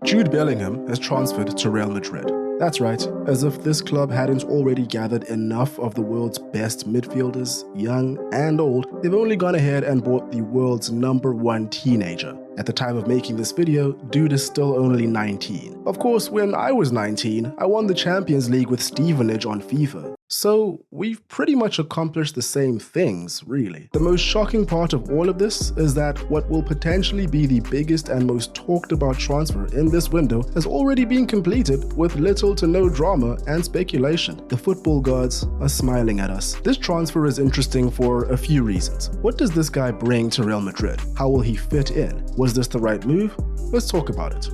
Jude Bellingham has transferred to Real Madrid. That's right, as if this club hadn't already gathered enough of the world's best midfielders, young and old, they've only gone ahead and bought the world's #1 teenager. At the time of making this video, Dude is still only 19. Of course, when I was 19, I won the Champions League with Stevenage on FIFA. So we've pretty much accomplished the same things, really. The most shocking part of all of this is that what will potentially be the biggest and most talked about transfer in this window has already been completed with little to no drama and speculation. The football gods are smiling at us. This transfer is interesting for a few reasons. What does this guy bring to Real Madrid? How will he fit in? Was this the right move? Let's talk about it.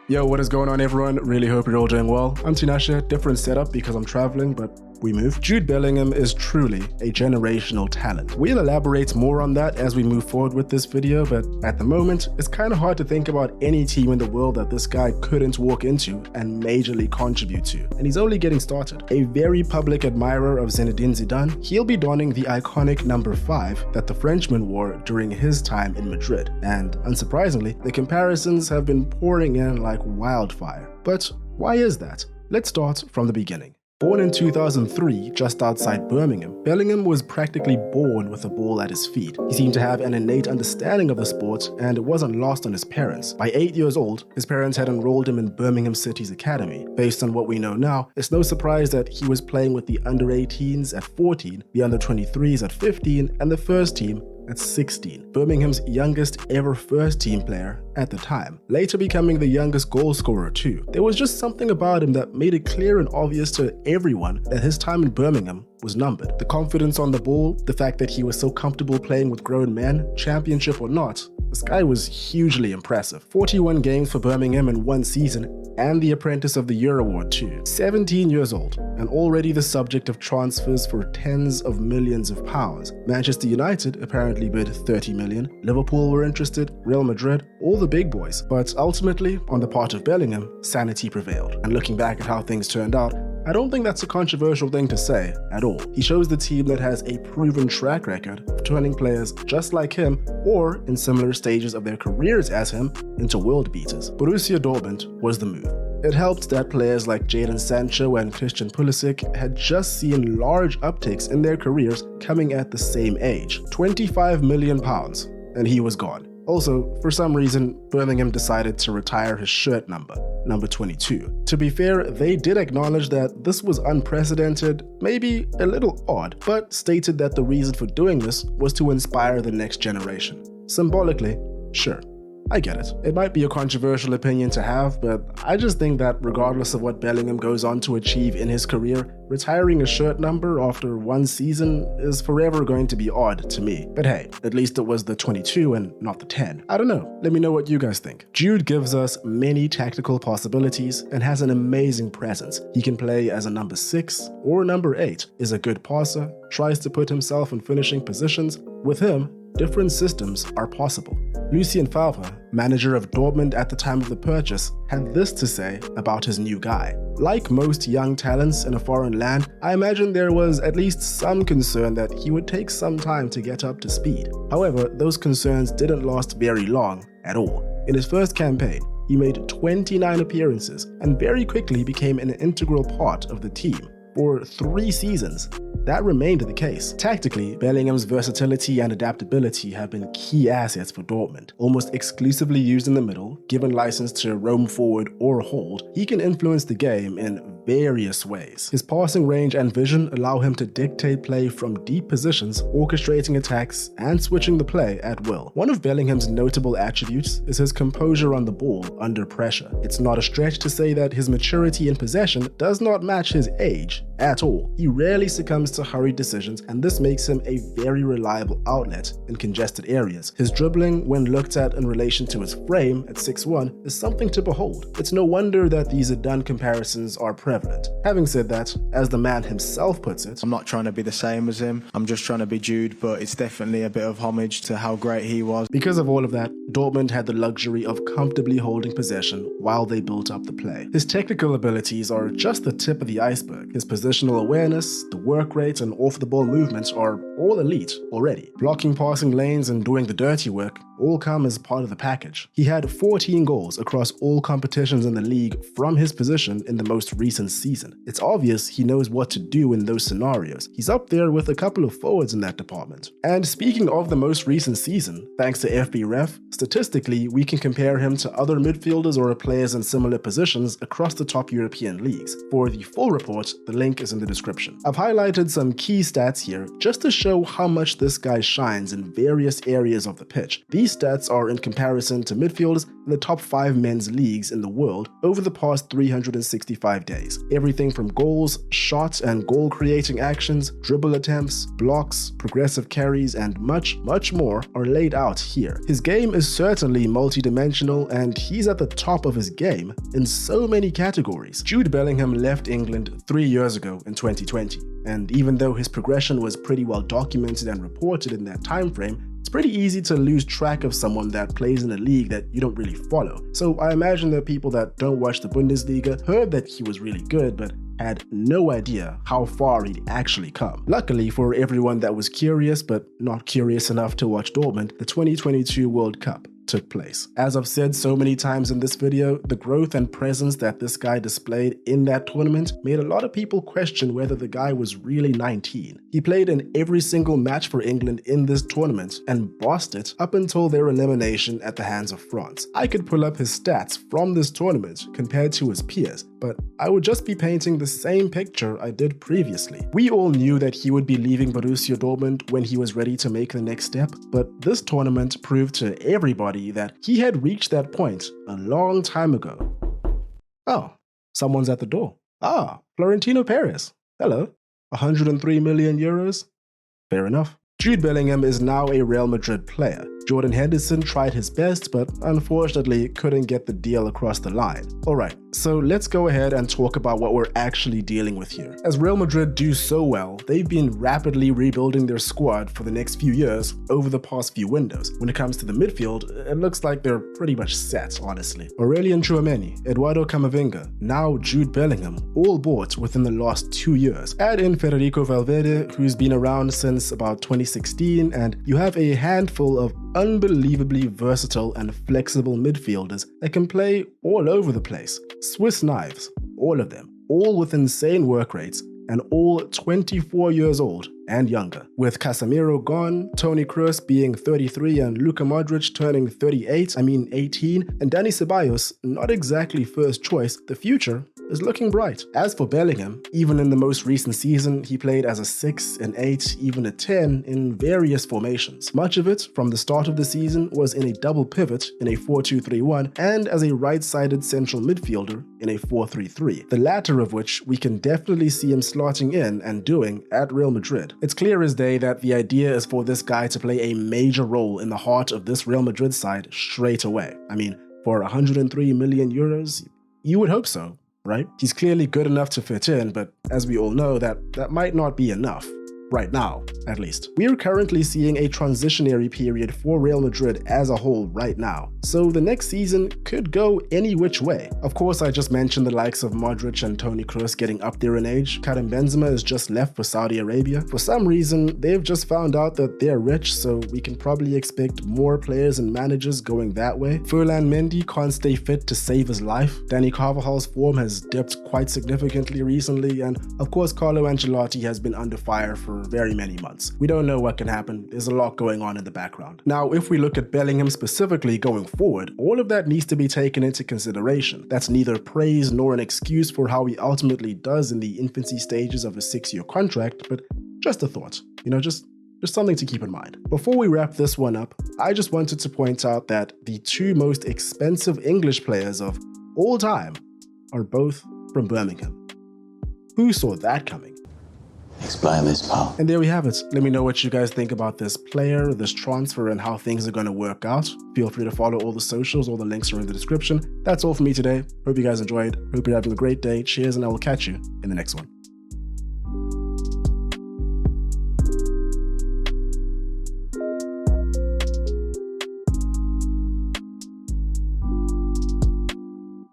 Yo, what is going on everyone? Really hope you're all doing well. I'm Tinashe, different setup because I'm traveling, but we move. Jude Bellingham is truly a generational talent. We'll elaborate more on that as we move forward with this video, but at the moment, it's kind of hard to think about any team in the world that this guy couldn't walk into and majorly contribute to. And he's only getting started. A very public admirer of Zinedine Zidane, he'll be donning the iconic number 5 that the Frenchman wore during his time in Madrid. And unsurprisingly, the comparisons have been pouring in like wildfire. But why is that? Let's start from the beginning. Born in 2003, just outside Birmingham, Bellingham was practically born with a ball at his feet. He seemed to have an innate understanding of the sport, and it wasn't lost on his parents. By 8 years old, his parents had enrolled him in Birmingham City's academy. Based on what we know now, it's no surprise that he was playing with the under-18s at 14, the under-23s at 15, and the first team at 16, Birmingham's youngest ever first team player at the time, later becoming the youngest goal scorer too. There was just something about him that made it clear and obvious to everyone that his time in Birmingham was numbered. The confidence on the ball, the fact that he was so comfortable playing with grown men, championship or not, this guy was hugely impressive. 41 games for Birmingham in one season, and the Apprentice of the Year award too. 17 years old, and already the subject of transfers for tens of millions of pounds. Manchester United apparently bid 30 million, Liverpool were interested, Real Madrid, all the big boys. But ultimately, on the part of Bellingham, sanity prevailed. And looking back at how things turned out, I don't think that's a controversial thing to say at all. He shows the team that has a proven track record of turning players just like him, or in similar stages of their careers as him, into world beaters. Borussia Dortmund was the move. It helped that players like Jadon Sancho and Christian Pulisic had just seen large upticks in their careers coming at the same age. £25 million, and he was gone. Also, for some reason, Birmingham decided to retire his shirt number 22. To be fair, they did acknowledge that this was unprecedented, maybe a little odd, but stated that the reason for doing this was to inspire the next generation. Symbolically, sure. I get it. It might be a controversial opinion to have, but I just think that regardless of what Bellingham goes on to achieve in his career, retiring a shirt number after one season is forever going to be odd to me. But hey, at least it was the 22 and not the 10. I don't know. Let me know what you guys think. Jude gives us many tactical possibilities and has an amazing presence. He can play as a number 6 or number 8, is a good passer, tries to put himself in finishing positions. With him, different systems are possible. Lucien Favre, manager of Dortmund at the time of the purchase, had this to say about his new guy. Like most young talents in a foreign land, I imagine there was at least some concern that he would take some time to get up to speed. However, those concerns didn't last very long at all. In his first campaign, he made 29 appearances and very quickly became an integral part of the team. For 3 seasons, that remained the case. Tactically, Bellingham's versatility and adaptability have been key assets for Dortmund. Almost exclusively used in the middle, given license to roam forward or hold, he can influence the game in various ways. His passing range and vision allow him to dictate play from deep positions, orchestrating attacks and switching the play at will. One of Bellingham's notable attributes is his composure on the ball under pressure. It's not a stretch to say that his maturity in possession does not match his age at all. He rarely succumbs to hurried decisions, and this makes him a very reliable outlet in congested areas. His dribbling, when looked at in relation to his frame at 6'1", is something to behold. It's no wonder that these Zidane comparisons are prevalent. Having said that, as the man himself puts it, I'm not trying to be the same as him, I'm just trying to be Jude, but it's definitely a bit of homage to how great he was. Because of all of that, Dortmund had the luxury of comfortably holding possession while they built up the play. His technical abilities are just the tip of the iceberg. His positional awareness, the work rate, and off-the-ball movements are all elite already. Blocking passing lanes and doing the dirty work all come as part of the package. He had 14 goals across all competitions in the league from his position in the most recent season. It's obvious he knows what to do in those scenarios. He's up there with a couple of forwards in that department. And speaking of the most recent season, thanks to FBref, statistically we can compare him to other midfielders or players in similar positions across the top European leagues. For the full report, the link is in the description. I've highlighted some key stats here just to show how much this guy shines in various areas of the pitch. These stats are in comparison to midfielders in the top 5 men's leagues in the world over the past 365 days. Everything from goals, shots and goal creating actions, dribble attempts, blocks, progressive carries, and much more are laid out here. His game is certainly multi-dimensional and he's at the top of his game in so many categories. Jude Bellingham left England 3 years ago in 2020, and even though his progression was pretty well documented and reported in that time frame, it's pretty easy to lose track of someone that plays in a league that you don't really follow. So I imagine that people that don't watch the Bundesliga heard that he was really good, but had no idea how far he'd actually come. Luckily for everyone that was curious but not curious enough to watch Dortmund, the 2022 World Cup took place. As I've said so many times in this video, the growth and presence that this guy displayed in that tournament made a lot of people question whether the guy was really 19. He played in every single match for England in this tournament and bossed it up until their elimination at the hands of France. I could pull up his stats from this tournament compared to his peers, but I would just be painting the same picture I did previously. We all knew that he would be leaving Borussia Dortmund when he was ready to make the next step, but this tournament proved to everybody that he had reached that point a long time ago. Oh, someone's at the door. Ah, Florentino Perez. Hello. 103 million euros? Fair enough. Jude Bellingham is now a Real Madrid player. Jordan Henderson tried his best, but unfortunately couldn't get the deal across the line. Alright, so let's go ahead and talk about what we're actually dealing with here. As Real Madrid do so well, they've been rapidly rebuilding their squad for the next few years over the past few windows. When it comes to the midfield, it looks like they're pretty much set, honestly. Aurelien Tchouameni, Eduardo Camavinga, now Jude Bellingham, all bought within the last 2 years. Add in Federico Valverde, who's been around since about 2016, and you have a handful of unbelievably versatile and flexible midfielders that can play all over the place. Swiss knives, all of them, all with insane work rates, and all 24 years old and younger. With Casemiro gone, Toni Kroos being 33 and Luka Modric turning 18, and Dani Ceballos not exactly first choice, the future is looking bright. As for Bellingham, even in the most recent season, he played as a 6, an 8, even a 10 in various formations. Much of it from the start of the season was in a double pivot in a 4-2-3-1 and as a right-sided central midfielder in a 4-3-3, the latter of which we can definitely see him slotting in and doing at Real Madrid. It's clear as day that the idea is for this guy to play a major role in the heart of this Real Madrid side straight away. I mean, for 103 million euros, you would hope so, right? He's clearly good enough to fit in, but as we all know, that might not be enough. Right now, at least. We are currently seeing a transitionary period for Real Madrid as a whole right now, so the next season could go any which way. Of course, I just mentioned the likes of Modric and Toni Kroos getting up there in age. Karim Benzema is just left for Saudi Arabia. For some reason, they've just found out that they're rich, so we can probably expect more players and managers going that way. Ferland Mendy can't stay fit to save his life. Dani Carvajal's form has dipped quite significantly recently, and of course Carlo Ancelotti has been under fire for very many months. We don't know what can happen. There's a lot going on in the background. Now, if we look at Bellingham specifically going forward, all of that needs to be taken into consideration. That's neither praise nor an excuse for how he ultimately does in the infancy stages of a 6-year contract, but just a thought, just something to keep in mind. Before we wrap this one up, I just wanted to point out that the 2 most expensive English players of all time are both from Birmingham. Who saw that coming? Explain this, pal. And there we have it. Let me know what you guys think about this player, this transfer, and how things are going to work out. Feel free to follow all the socials. All the links are in the description. That's all for me today. Hope you guys enjoyed. Hope you're having a great day. Cheers, and I will catch you in the next one.